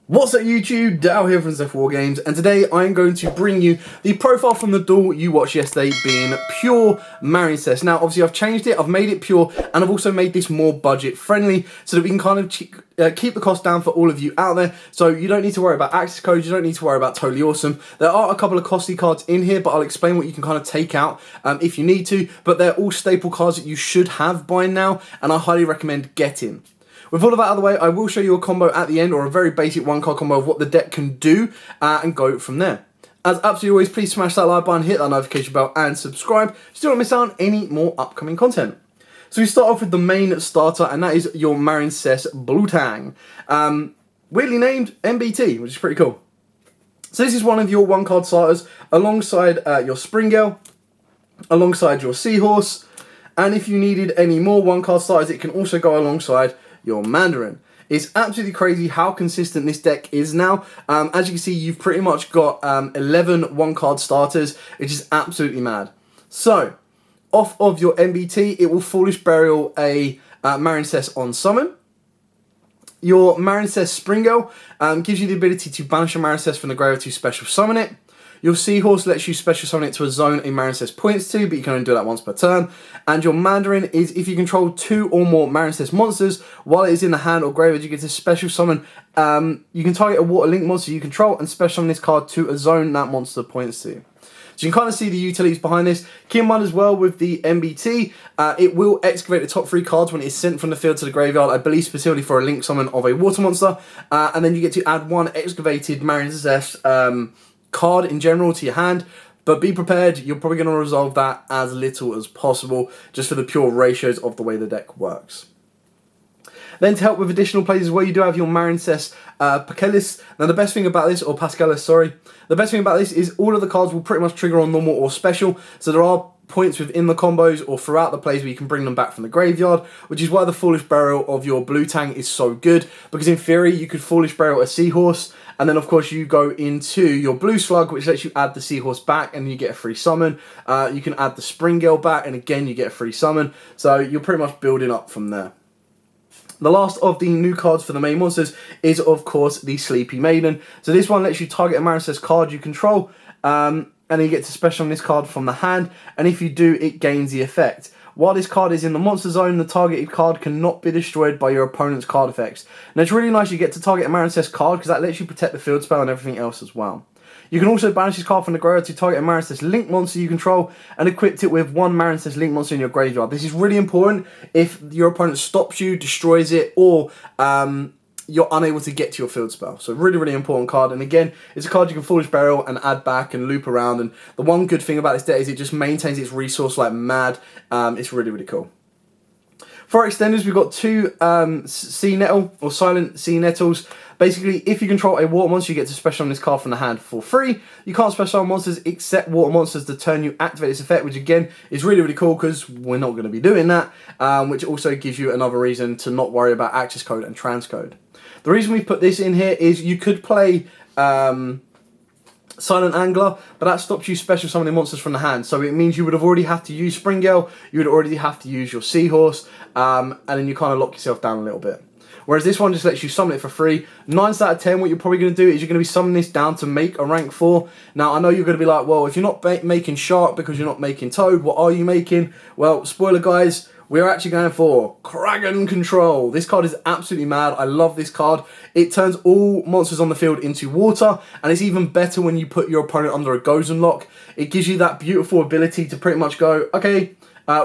What's up YouTube, Dow here from Zeph War Games, and today I'm going to bring you the profile from the duel you watched yesterday being pure Marincess. Now obviously I've changed it, I've made it pure, and I've also made this more budget friendly so that we can kind of keep the cost down for all of you out there. So you don't need to worry about access codes, you don't need to worry about Totally Awesome. There are a couple of costly cards in here, but I'll explain what you can kind of take out if you need to, but they're all staple cards that you should have by now, and I highly recommend getting. With all of that out of the way, I will show you a combo at the end, or a very basic one-card combo of what the deck can do, and go from there. As absolutely always, please smash that like button, hit that notification bell, and subscribe so you don't miss out on any more upcoming content. So we start off with the main starter, and that is your Marincess Blutang. Weirdly named MBT, which is pretty cool. So this is one of your one-card starters, alongside your Springale, alongside your Seahorse, and if you needed any more one-card starters, it can also go alongside your Mandarin. It's absolutely crazy how consistent this deck is now. As you can see, you've pretty much got 11 one-card starters, which is absolutely mad. So, off of your MBT, it will Foolish Burial a Marincess on summon. Your Marincess Springale gives you the ability to banish a Marincess from the graveyard to special summon it. Your Seahorse lets you special summon it to a zone a Marincess points to, but you can only do that once per turn. And your Mandarin is if you control 2 or more Marincess monsters, while it is in the hand or graveyard, you get to special summon. You can target a Water Link monster you control and special summon this card to a zone that monster points to. So you can kind of see the utilities behind this. Keep in mind as well with the MBT, it will excavate the top 3 cards when it is sent from the field to the graveyard, I believe specifically for a link summon of a water monster. And then you get to add 1 excavated Marincess card in general to your hand, but be prepared, you're probably going to resolve that as little as possible, just for the pure ratios of the way the deck works. Then to help with additional plays as well, you do have your Marincess Pascalis. Now the best thing about this, or Pascalis, sorry, the best thing about this is all of the cards will pretty much trigger on normal or special, so there are points within the combos or throughout the plays where you can bring them back from the graveyard, which is why the Foolish Burial of your Blutang is so good, because in theory you could Foolish Burial a Seahorse, and then of course you go into your Blue Slug, which lets you add the Seahorse back and you get a free summon. You can add the Springale back and again you get a free summon, so you're pretty much building up from there. The last of the new cards for the main monsters is of course the Sleepy Maiden. So this one lets you target a Marincess card you control, and then you get to special on this card from the hand, and if you do, it gains the effect. While this card is in the monster zone, the targeted card cannot be destroyed by your opponent's card effects. Now it's really nice you get to target a Marincess card, because that lets you protect the field spell and everything else as well. You can also banish this card from the graveyard to target a Marincess Link monster you control, and equip it with 1 Marincess Link monster in your graveyard. This is really important if your opponent stops you, destroys it, or you're unable to get to your field spell. So really, really important card. And again, it's a card you can Foolish Burial and add back and loop around. And the one good thing about this deck is it just maintains its resource like mad. It's really, really cool. For our extenders, we've got 2 Sea Nettle, or Silent Sea Nettles. Basically, if you control a water monster, you get to special on this card from the hand for free. You can't special on monsters except water monsters the turn you activate this effect, which again is really, really cool because we're not going to be doing that, which also gives you another reason to not worry about access code and transcode. The reason we put this in here is you could play Silent Angler, but that stops you special summoning monsters from the hand. So it means you would have already have to use Springale, you would already have to use your Seahorse, and then you kind of lock yourself down a little bit. Whereas this one just lets you summon it for free. 9 out of 10, what you're probably going to do is you're going to be summoning this down to make a rank 4. Now, I know you're going to be like, well, if you're not making Shark because you're not making Toad, what are you making? Well, spoiler guys, we're actually going for Kraken Control. This card is absolutely mad. I love this card. It turns all monsters on the field into water, and it's even better when you put your opponent under a Gozen lock. It gives you that beautiful ability to pretty much go, okay,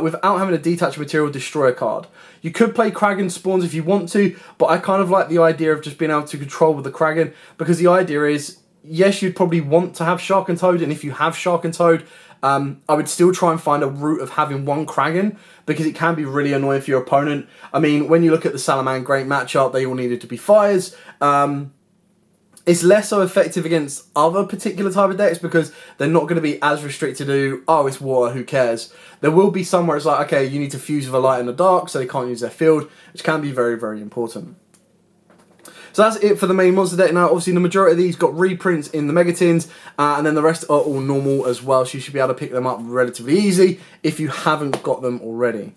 without having to detach material, destroy a card. You could play Kraken spawns if you want to, but I kind of like the idea of just being able to control with the Kraken, because the idea is, yes, you'd probably want to have Shark and Toad, and if you have Shark and Toad, I would still try and find a route of having 1 Kraken, because it can be really annoying for your opponent. I mean, when you look at the Salaman Great matchup, they all needed to be fires. It's less so effective against other particular type of decks because they're not going to be as restricted to, oh, it's water, who cares? There will be some where it's like, okay, you need to fuse with a light in the dark, so they can't use their field, which can be very, very important. So that's it for the main monster deck. Now, obviously, the majority of these got reprints in the Mega Tins, and then the rest are all normal as well, so you should be able to pick them up relatively easy if you haven't got them already.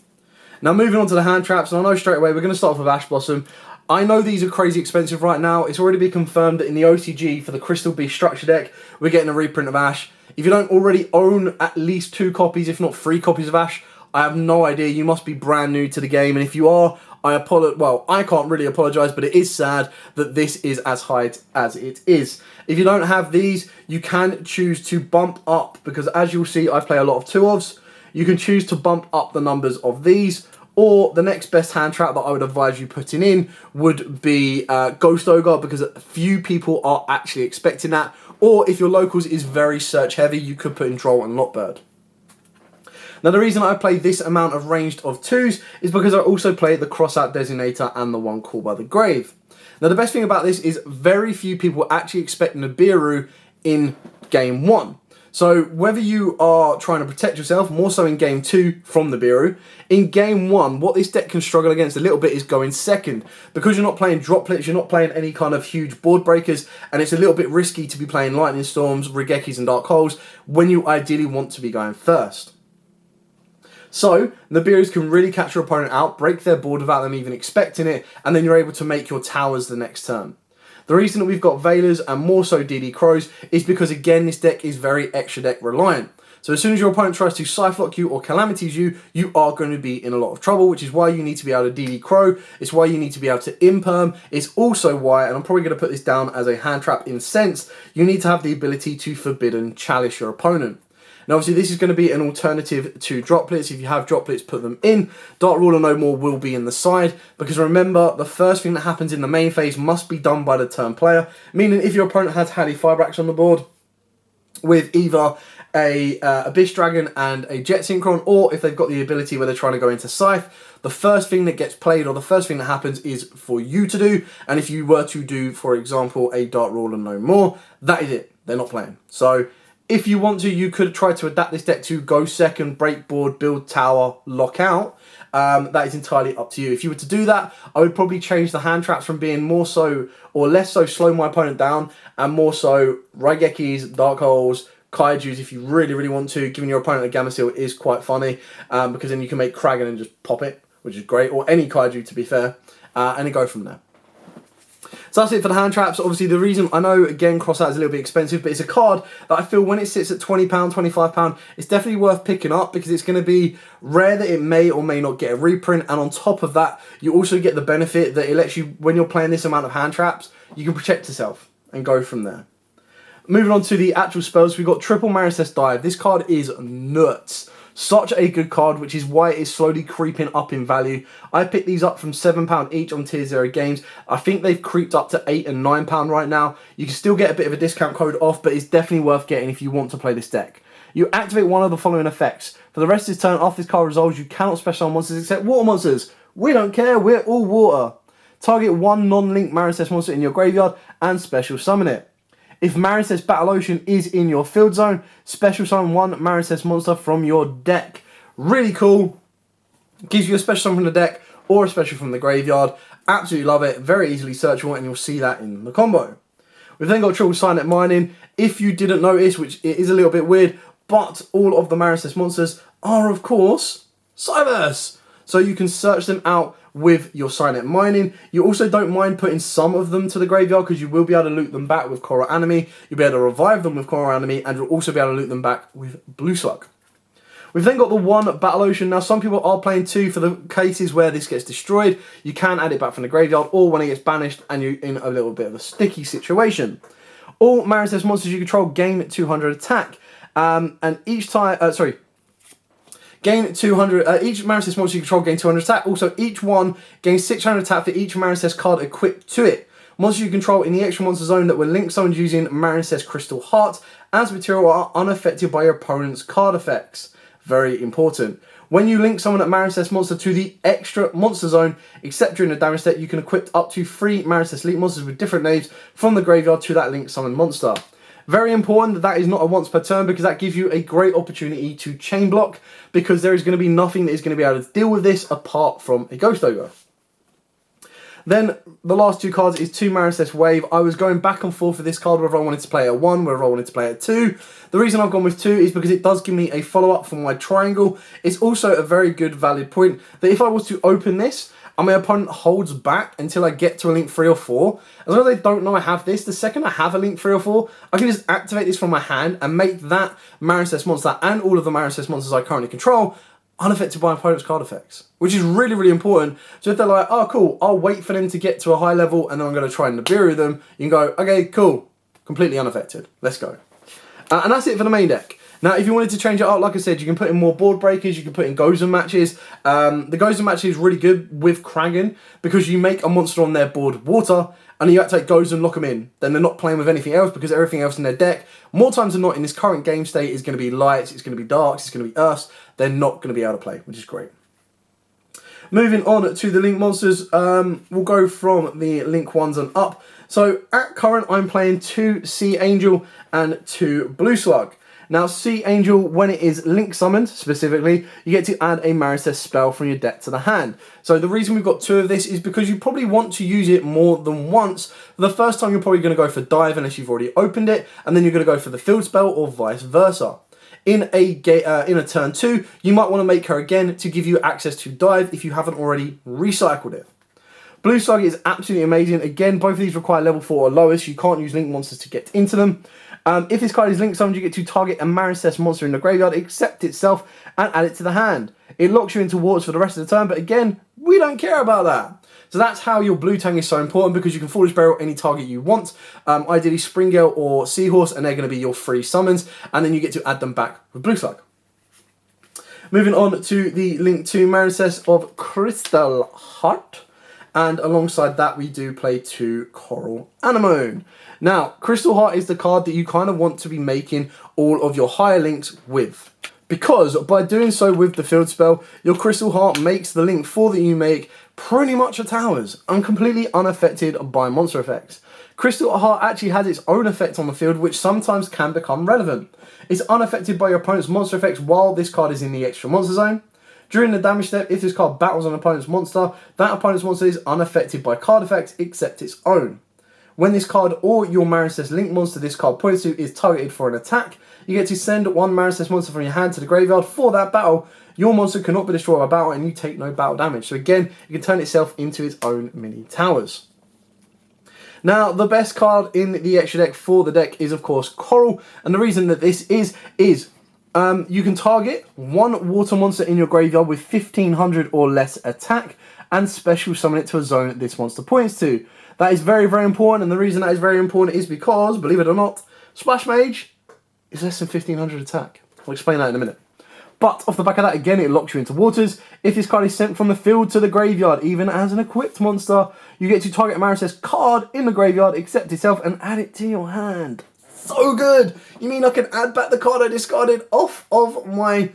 Now, moving on to the hand traps, and I know straight away we're going to start off with Ash Blossom. I know these are crazy expensive right now. It's already been confirmed that in the OCG for the Crystal Beast structure deck, we're getting a reprint of Ash. If you don't already own at least 2 copies, if not 3 copies of Ash, I have no idea. You must be brand new to the game, and if you are, I can't really apologise, but it is sad that this is as high as it is. If you don't have these, you can choose to bump up, because as you'll see, I play a lot of 2-ofs. You can choose to bump up the numbers of these, or the next best hand trap that I would advise you putting in would be Ghost Ogre, because few people are actually expecting that. Or if your locals is very search heavy, you could put in Droll and Lockbird. Now, the reason I play this amount of ranged of 2s is because I also play the Crossout Designator and the one called by the Grave. Now, the best thing about this is very few people actually expect Nibiru in Game 1. So whether you are trying to protect yourself, more so in Game 2 from Nibiru, in Game 1, what this deck can struggle against a little bit is going second. Because you're not playing droplets, you're not playing any kind of huge board breakers, and it's a little bit risky to be playing Lightning Storms, Regekis and Dark Holes when you ideally want to be going first. So, Nibirus can really catch your opponent out, break their board without them even expecting it, and then you're able to make your towers the next turn. The reason that we've got Veilers and more so DD Crows is because, again, this deck is very extra deck reliant. So as soon as your opponent tries to Cyphlock you or Calamities you, you are going to be in a lot of trouble, which is why you need to be able to DD Crow. It's why you need to be able to Imperm. It's also why, and I'm probably going to put this down as a hand trap in sense, you need to have the ability to Forbidden Chalice your opponent. Now, obviously, this is going to be an alternative to droplets. If you have droplets, put them in. Dark Ruler No More will be in the side, because remember, the first thing that happens in the main phase must be done by the turn player, meaning if your opponent has Halley Firebrax on the board with either a Abyss Dragon and a Jet Synchron, or if they've got the ability where they're trying to go into Scythe, the first thing that gets played or the first thing that happens is for you to do, and if you were to do, for example, a Dark Ruler No More, that is it. They're not playing. So if you want to, you could try to adapt this deck to go second, break board, build tower, lock out. That is entirely up to you. If you were to do that, I would probably change the hand traps from being more so or less so slow my opponent down, and more so Raigekis, Dark Holes, Kaijus if you really, really want to. Giving your opponent a Gamma Seal is quite funny, because then you can make Kragan and just pop it, which is great, or any Kaiju to be fair, and then go from there. So that's it for the hand traps. Obviously, the reason, I know, again, Crossout is a little bit expensive, but it's a card that I feel when it sits at £20, £25, it's definitely worth picking up, because it's going to be rare that it may or may not get a reprint, and on top of that, you also get the benefit that it lets you, when you're playing this amount of hand traps, you can protect yourself and go from there. Moving on to the actual spells, we've got Triple Marincess Dive. This card is nuts. Such a good card, which is why it is slowly creeping up in value. I picked these up from £7 each on Tier 0 games. I think they've creeped up to £8 and £9 right now. You can still get a bit of a discount code off, but it's definitely worth getting if you want to play this deck. You activate one of the following effects. For the rest of this turn, after this card resolves, you cannot special monsters except water monsters. We don't care, we're all water. Target one non-linked Marincess monster in your graveyard and special summon it. If Marincess Battle Ocean is in your field zone, special summon one Marincess monster from your deck. Really cool. Gives you a special summon from the deck or a special from the graveyard. Absolutely love it. Very easily searchable, and you'll see that in the combo. We've then got Triple Signet Mining. If you didn't notice, which it is a little bit weird, but all of the Marincess monsters are, of course, Cyberse. So you can search them out with your Signet Mining. You also don't mind putting some of them to the graveyard, because you will be able to loot them back with Coral Anime. You'll be able to revive them with Coral Anime, and you'll also be able to loot them back with Blue Slug. We've then got the one Battle Ocean. Now, some people are playing two for the cases where this gets destroyed. You can add it back from the graveyard, or when it gets banished and you're in a little bit of a sticky situation. All Marincess monsters you control gain 200 attack. And each time, gain 200, each Marincess monster you control gain 200 attack. Also, each one gains 600 attack for each Marincess card equipped to it. Monsters you control in the extra monster zone that were link summoned using Marincess Crystal Heart as material are unaffected by your opponent's card effects. Very important. When you link summon a Marincess monster to the extra monster zone, except during the damage step, you can equip up to 3 Marincess Link monsters with different names from the graveyard to that link summon monster. Very important that is not a once per turn, because that gives you a great opportunity to chain block, because there is going to be nothing that is going to be able to deal with this apart from a Ghost Ogre. Then the last 2 cards is 2 Marincess Wave. I was going back and forth with this card, whether I wanted to play at 1, whether I wanted to play at 2. The reason I've gone with 2 is because it does give me a follow-up for my triangle. It's also a very good valid point that if I was to open this and my opponent holds back until I get to a link 3 or 4, as long as they don't know I have this, the second I have a link 3 or 4, I can just activate this from my hand and make that Marincess monster and all of the Marincess monsters I currently control unaffected by opponent's card effects, which is really, really important. So if they're like, oh cool, I'll wait for them to get to a high level and then I'm going to try and Nibiru them, you can go, okay, cool, completely unaffected, let's go. And that's it for the main deck. Now, if you wanted to change it up, like I said, you can put in more board breakers, you can put in Gozen matches. The Gozen match is really good with Kragan because you make a monster on their board water, and you activate Gozen, lock them in. Then they're not playing with anything else because everything else in their deck, more times than not in this current game state, is going to be lights, it's going to be darks, it's going to be earths. They're not going to be able to play, which is great. Moving on to the Link monsters, we'll go from the Link ones and up. So at current, I'm playing 2 Sea Angel and 2 Blue Slug. Now, Sea Angel, when it is Link summoned, specifically, you get to add a Marincess spell from your deck to the hand. So the reason we've got 2 of this is because you probably want to use it more than once. The first time you're probably going to go for Dive unless you've already opened it, and then you're going to go for the Field Spell or vice versa. In a turn 2, you might want to make her again to give you access to Dive if you haven't already recycled it. Blue Slug is absolutely amazing. Again, both of these require level 4 or lower, so you can't use Link monsters to get into them. If this card is Link summoned, you get to target a Marincess monster in the graveyard, accept itself, and add it to the hand. It locks you into wards for the rest of the turn, but again, we don't care about that. So that's how your blue tang is so important, because you can Foolish Burial any target you want, ideally Springale or Seahorse, and they're going to be your free summons, and then you get to add them back with Blue Slug. Moving on to the Link 2 Marincess of Crystal Heart. And alongside that, we do play 2 Coral Anemone. Now, Crystal Heart is the card that you kind of want to be making all of your higher links with. Because by doing so with the field spell, your Crystal Heart makes the link 4 that you make pretty much a towers and completely unaffected by monster effects. Crystal Heart actually has its own effect on the field, which sometimes can become relevant. It's unaffected by your opponent's monster effects while this card is in the extra monster zone. During the damage step, if this card battles an opponent's monster, that opponent's monster is unaffected by card effects except its own. When this card or your Marincess Link monster this card points to is targeted for an attack, you get to send 1 Marincess monster from your hand to the graveyard for that battle. Your monster cannot be destroyed by battle and you take no battle damage. So again, it can turn itself into its own mini towers. Now, the best card in the extra deck for the deck is, of course, Coral. And the reason that this is you can target 1 water monster in your graveyard with 1500 or less attack and special summon it to a zone that this monster points to. That is very, very important, and the reason that is very important is because, believe it or not, Splash Mage is less than 1500 attack. I'll explain that in a minute. But off the back of that, again, it locks you into waters. If this card is sent from the field to the graveyard, even as an equipped monster, you get to target a Marincess card in the graveyard, accept itself, and add it to your hand. So good! You mean I can add back the card I discarded off of my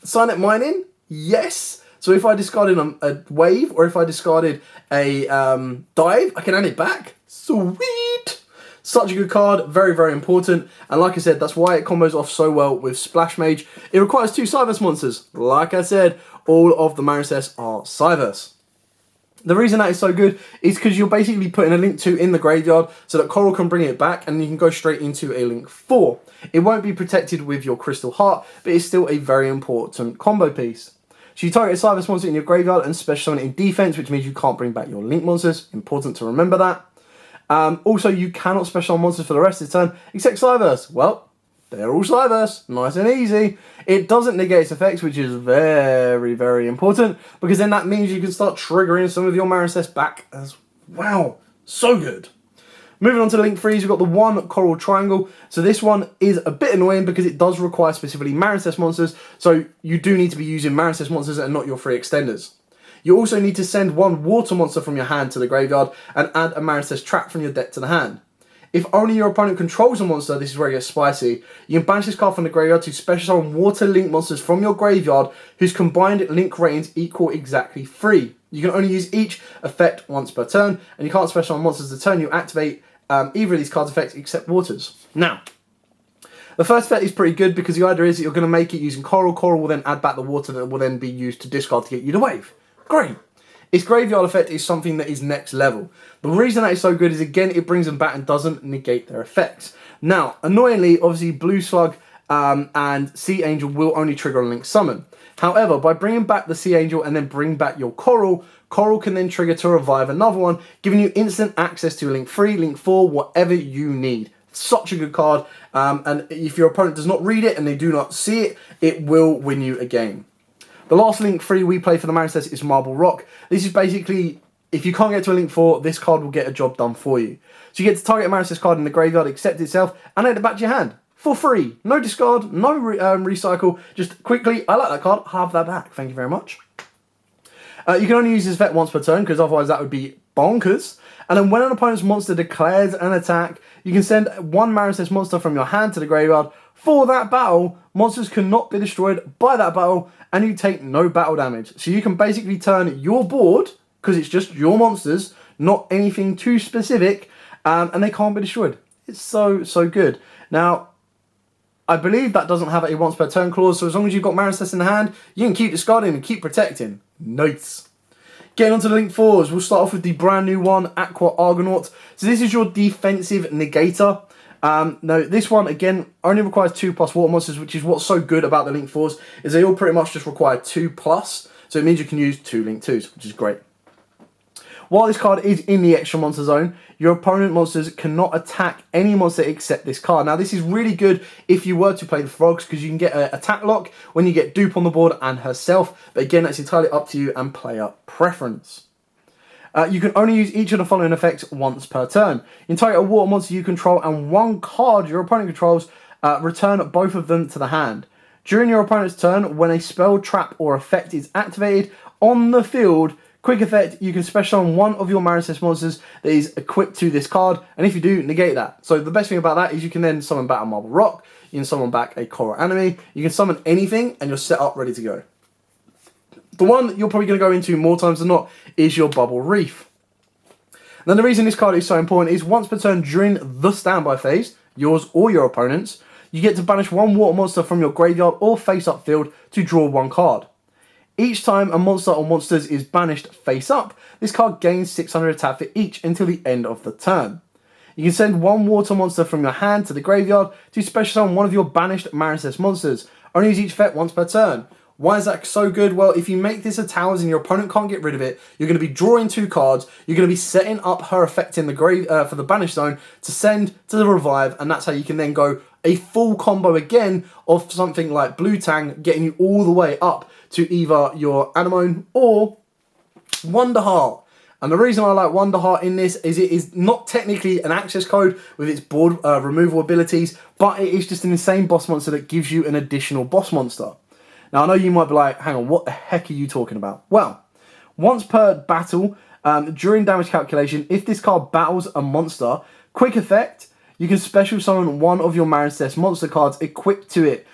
Signet Mining? Yes! So if I discarded a Wave, or if I discarded a Dive, I can add it back. Sweet! Such a good card, very, very important. And like I said, that's why it combos off so well with Splash Mage. It requires 2 Cyverse monsters. Like I said, all of the Marincess are Cyverse. The reason that is so good is because you're basically putting a Link 2 in the graveyard so that Coral can bring it back and you can go straight into a Link 4. It won't be protected with your Crystal Heart, but it's still a very important combo piece. So you target a Cyverse monster in your graveyard and special summon it in defense, which means you can't bring back your Link monsters. Important to remember that. Also, you cannot special summon monsters for the rest of the turn, except Cyverse. Well, they're all Cyverse. Nice and easy. It doesn't negate its effects, which is very, very important, because then that means you can start triggering some of your Marincess back as well. So good. Moving on to the Link 3s, we've got the 1 Coral Triangle. So this one is a bit annoying because it does require specifically Marincess monsters, so you do need to be using Marincess monsters and not your free extenders. You also need to send 1 water monster from your hand to the graveyard and add a Marincess trap from your deck to the hand. If only your opponent controls a monster, this is where it gets spicy. You can banish this card from the graveyard to special summon water link monsters from your graveyard whose combined link ratings equal exactly 3. You can only use each effect once per turn, and you can't special summon monsters the turn you activate either of these cards' effects except waters. Now, the first effect is pretty good because the idea is that you're going to make it using Coral. Coral will then add back the water that will then be used to discard to get you the wave. Great. Its graveyard effect is something that is next level. The reason that is so good is, again, it brings them back and doesn't negate their effects. Now, annoyingly, obviously, Blue Slug and Sea Angel will only trigger on Link Summon. However, by bringing back the Sea Angel and then bring back your Coral, Coral can then trigger to revive another one, giving you instant access to Link 3, Link 4, whatever you need. Such a good card, and if your opponent does not read it and they do not see it, it will win you a game. The last Link 3 we play for the Marincess is Marble Rock. This is basically, if you can't get to a Link 4, this card will get a job done for you. So you get to target a Marincess card in the graveyard, accept itself, and add it back to your hand. For free. No discard, no recycle. Just quickly, I like that card, have that back. Thank you very much. You can only use this effect once per turn, because otherwise that would be bonkers. And then when an opponent's monster declares an attack, you can send one Marincess monster from your hand to the graveyard. For that battle, monsters cannot be destroyed by that battle, and you take no battle damage. So you can basically turn your board, because it's just your monsters, not anything too specific, and they can't be destroyed. It's so, so good. Now, I believe that doesn't have a once per turn clause, so as long as you've got Marincess in the hand, you can keep discarding and keep protecting. Nice. Getting on to the Link 4s, we'll start off with the brand new one, Aqua Argonaut. So this is your defensive negator. Now, this one, again, only requires 2+ water monsters, which is what's so good about the Link 4s, is they all pretty much just require 2+, so it means you can use 2 Link 2s, which is great. While this card is in the extra monster zone, your opponent monsters cannot attack any monster except this card. Now, this is really good if you were to play the frogs, because you can get an attack lock when you get Dupe on the board and herself, but again, that's entirely up to you and player preference. You can only use each of the following effects once per turn. You can target a water monster you control and one card your opponent controls, return both of them to the hand. During your opponent's turn, when a spell, trap, or effect is activated on the field, quick effect, you can special summon one of your Marincess monsters that is equipped to this card, and if you do, negate that. So the best thing about that is you can then summon back a Marble Rock, you can summon back a Coral Enemy, you can summon anything, and you're set up ready to go. The one that you're probably going to go into more times than not is your Bubble Reef. Then the reason this card is so important is once per turn during the standby phase, yours or your opponent's, you get to banish one water monster from your graveyard or face-up field to draw one card. Each time a monster or monsters is banished face up, this card gains 600 attack for each until the end of the turn. You can send one water monster from your hand to the graveyard to special summon one of your banished Marincess monsters. Only use each effect once per turn. Why is that so good? Well, if you make this a towers and your opponent can't get rid of it, you're going to be drawing 2 cards, you're going to be setting up her effect in the grave for the banish zone to send to the revive, and that's how you can then go a full combo again of something like Blue Tang, getting you all the way up to either your Anemone or Wonder Heart. And the reason I like Wonder Heart in this is it is not technically an access code with its board removal abilities, but it is just an insane boss monster that gives you an additional boss monster. Now, I know you might be like, hang on, what the heck are you talking about? Well, once per battle, during damage calculation, if this card battles a monster, quick effect, you can special summon one of your Marincess monster cards equipped to it.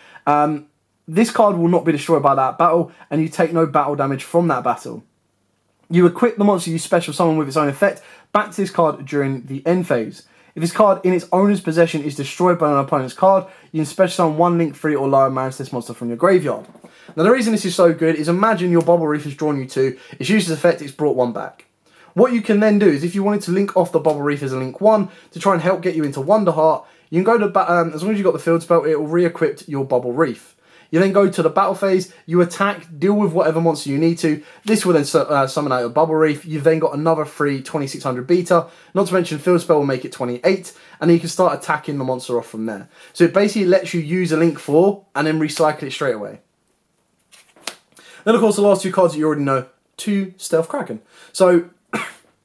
This card will not be destroyed by that battle, and you take no battle damage from that battle. You equip the monster you special summon with its own effect back to this card during the end phase. If this card in its owner's possession is destroyed by an opponent's card, you can special summon one Link 3 or lower Marincess monster from your graveyard. Now, the reason this is so good is imagine your Bubble Reef has drawn you 2, it's used as effect, it's brought 1 back. What you can then do is if you wanted to link off the Bubble Reef as a Link 1 to try and help get you into Wonder Heart, you can go to, as long as you've got the field spell, it will re-equip your Bubble Reef. You then go to the battle phase, you attack, deal with whatever monster you need to. This will then summon out your Bubble Reef. You've then got another free 2600 beta, not to mention field spell will make it 28, and then you can start attacking the monster off from there. So it basically lets you use a Link 4 and then recycle it straight away. Then of course the last 2 cards that you already know, 2 Stealth Kraken. So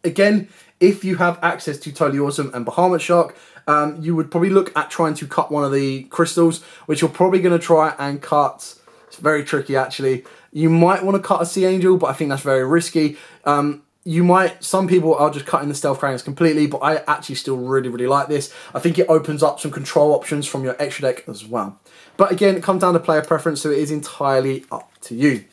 again, if you have access to Totally Awesome and Bahamut Shark, you would probably look at trying to cut one of the crystals, which you're probably going to try and cut. It's very tricky actually. You might want to cut a Sea Angel, but I think that's very risky. some people are just cutting the stealth craniums completely, but I actually still really, really like this. I think it opens up some control options from your extra deck as well. But again, it comes down to player preference, so it is entirely up to you.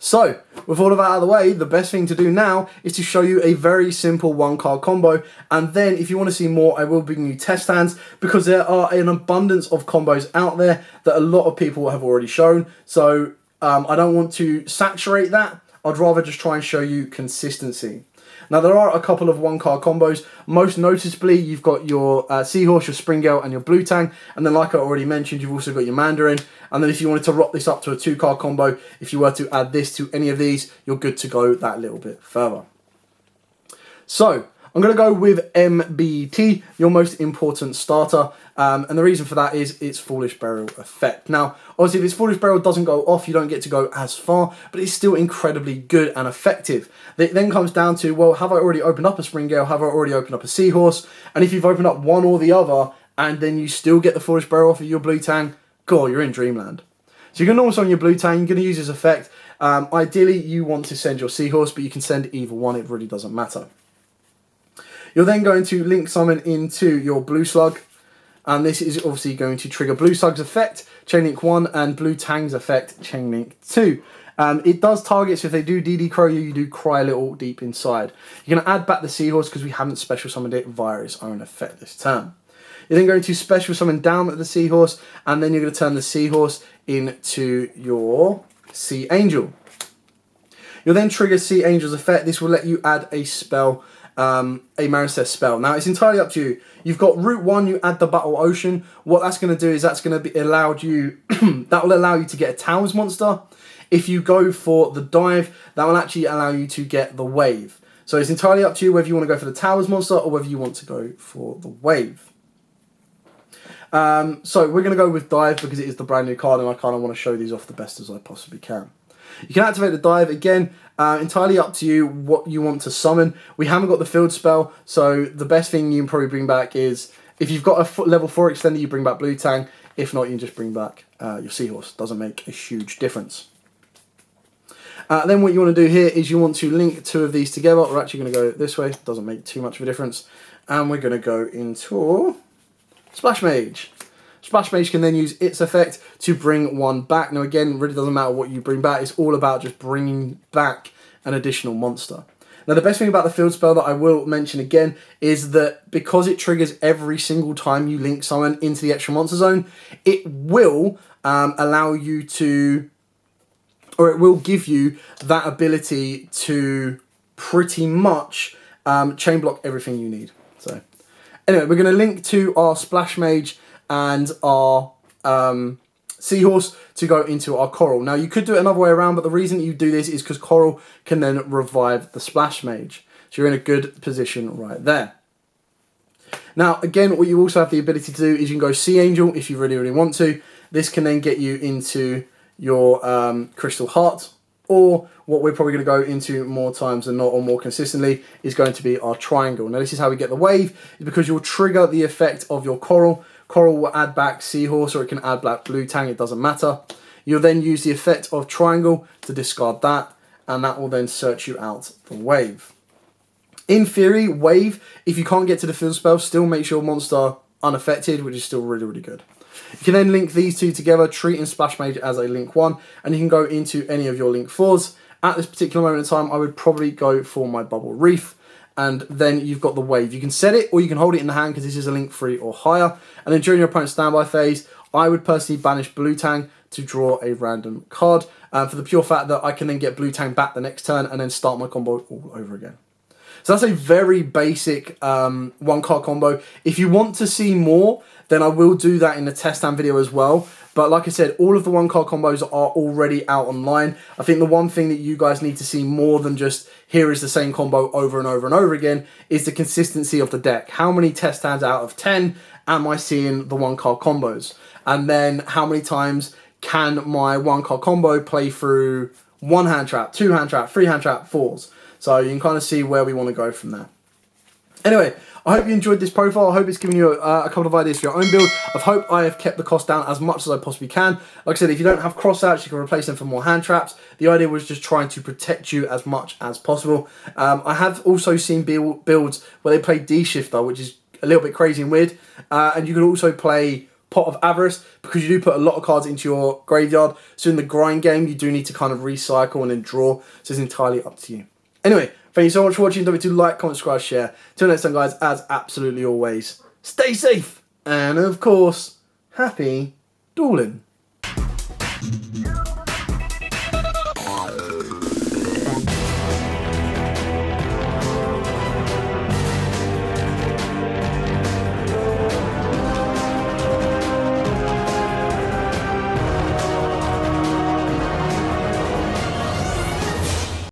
So, with all of that out of the way, the best thing to do now is to show you a very simple 1-card combo, and then if you want to see more, I will bring you test hands, because there are an abundance of combos out there that a lot of people have already shown, so I don't want to saturate that. I'd rather just try and show you consistency. Now, there are a couple of 1-card combos. Most noticeably, you've got your Seahorse, your Springale, and your Blue Tang. And then, like I already mentioned, you've also got your Mandarin. And then if you wanted to rock this up to a 2-card combo, if you were to add this to any of these, you're good to go that little bit further. So, I'm going to go with MBT, your most important starter. And the reason for that is its Foolish Burial effect. Now, obviously, if its Foolish Burial doesn't go off, you don't get to go as far, but it's still incredibly good and effective. It then comes down to, well, have I already opened up a Springale? Have I already opened up a Seahorse? And if you've opened up one or the other, and then you still get the Foolish Burial off of your Blue Tang, God, you're in dreamland. So you're going to also on your Blue Tang, you're going to use this effect. Ideally, you want to send your Seahorse, but you can send either one, it really doesn't matter. You're then going to link summon into your Blue Slug, and this is obviously going to trigger Blue Slug's effect, Chain Link 1, and Blue Tang's effect, Chain Link 2. It does target, so if they do DD Crow you, you do cry a little deep inside. You're going to add back the Seahorse because we haven't special summoned it via its own effect this turn. You're then going to special summon down at the Seahorse, and then you're going to turn the Seahorse into your Sea Angel. You'll then trigger Sea Angel's effect. This will let you add a spell, a Marincess spell. Now, it's entirely up to you. You've got Route 1, you add the Battle Ocean. What that's going to do is that's going to be allowed you, that will allow you to get a Towers monster. If you go for the Dive, that will actually allow you to get the Wave. So it's entirely up to you whether you want to go for the Towers monster or whether you want to go for the Wave. So we're going to go with Dive because it is the brand new card and I kind of want to show these off the best as I possibly can. You can activate the Dive, again, entirely up to you what you want to summon. We haven't got the field spell, so the best thing you can probably bring back is, if you've got a level 4 extender, you bring back Blue Tang. If not, you can just bring back your Seahorse. Doesn't make a huge difference. Then what you want to do here is you want to link two of these together. We're actually going to go this way. Doesn't make too much of a difference. And we're going to go into Splash Mage. Splash Mage can then use its effect to bring one back. Now again, really doesn't matter what you bring back. It's all about just bringing back an additional monster. Now the best thing about the field spell that I will mention again is that because it triggers every single time you link summon into the extra monster zone, it will allow you to, or it will give you that ability to pretty much chain block everything you need. So anyway, we're going to link to our Splash Mage and our Seahorse to go into our Coral. Now, you could do it another way around, but the reason that you do this is because Coral can then revive the Splash Mage. So you're in a good position right there. Now, again, what you also have the ability to do is you can go Sea Angel if you really, really want to. This can then get you into your Crystal Heart, or what we're probably going to go into more times than not, or more consistently, is going to be our Triangle. Now, this is how we get the Wave, is because you'll trigger the effect of your Coral. Coral will add back Seahorse, or it can add back Blue Tang, it doesn't matter. You'll then use the effect of Triangle to discard that, and that will then search you out the Wave. In theory, Wave, if you can't get to the field spell, still makes your monster unaffected, which is still really, really good. You can then link these two together, treating Splash Mage as a Link 1, and you can go into any of your Link 4s. At this particular moment in time, I would probably go for my Bubble Reef, and then you've got the Wave. You can set it, or you can hold it in the hand, because this is a Link 3 or higher. And then during your opponent's standby phase, I would personally banish Blue Tang to draw a random card, for the pure fact that I can then get Blue Tang back the next turn, and then start my combo all over again. So that's a very basic one-card combo. If you want to see more, then I will do that in the test hand video as well. But like I said, all of the one-card combos are already out online. I think the one thing that you guys need to see more than just here is the same combo over and over and over again is the consistency of the deck. How many test hands out of 10 am I seeing the one-card combos? And then how many times can my one-card combo play through one-hand trap, two-hand trap, three-hand trap, fours? So you can kind of see where we want to go from there. Anyway, I hope you enjoyed this profile. I hope it's given you a couple of ideas for your own build. I hope I have kept the cost down as much as I possibly can. Like I said, if you don't have crossouts, you can replace them for more hand traps. The idea was just trying to protect you as much as possible. I have also seen builds where they play D-Shifter, which is a little bit crazy and weird. And you can also play Pot of Avarice, because you do put a lot of cards into your graveyard. So in the grind game, you do need to kind of recycle and then draw. So it's entirely up to you. Anyway, thank you so much for watching. Don't forget to like, comment, subscribe, share. Till next time, guys, as absolutely always, stay safe. And of course, happy dueling.